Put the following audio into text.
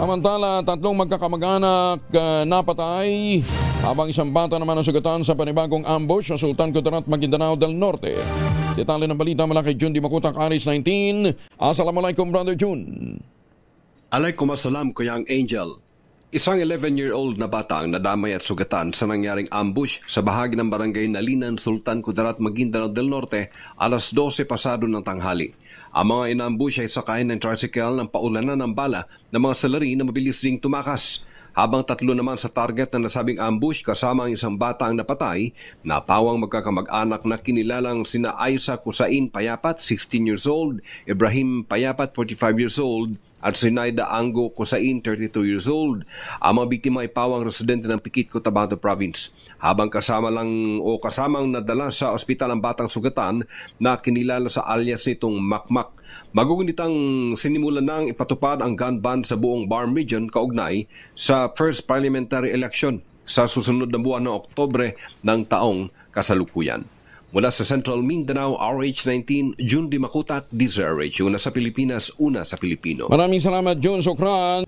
Samantala, tatlong magkakamag-anak napatay habang isang bata naman ang sugatan sa panibagong ambush sa Sultan Kudarat, Maguindanao del Norte. Detalye ng balita mula kay Jun Di Makutak, Aris 19. Assalamualaikum, Brother Jun. Alaikum assalam, Kuyang Angel. Isang 11-year-old na bata ang nadamay at sugatan sa nangyaring ambush sa bahagi ng barangay Nalinan, Sultan Kudarat, Maguindanao del Norte, alas 12 pasado ng tanghali. Ang mga inambush ay sakayin ng tricycle ng paulanan ng bala ng mga salari na mabilis ding tumakas. Habang tatlo naman sa target na nasabing ambush kasama ang isang bata ang napatay, napawang magkakamag-anak na kinilalang sina Aisa Kusain Payapat, 16 years old, Ibrahim Payapat, 45 years old, at Sinaida Ango Kusain, 32 years old. Ang mga biktima ay pawang residente ng Pikit, Cotabato Province. Habang kasamang nadala sa ospital ang batang sugatan na kinilala sa alias nitong Makmak. Magugunitang sinimulan nang ipatupad ang gun ban sa buong Barm Region kaugnay sa first parliamentary election sa susunod na buwan ng Oktubre ng taong kasalukuyan. Mula sa Central Mindanao, RH19, Jun Di Makutak, DZRH. Una sa Pilipinas, una sa Pilipino. Maraming salamat, Jun. Sukran.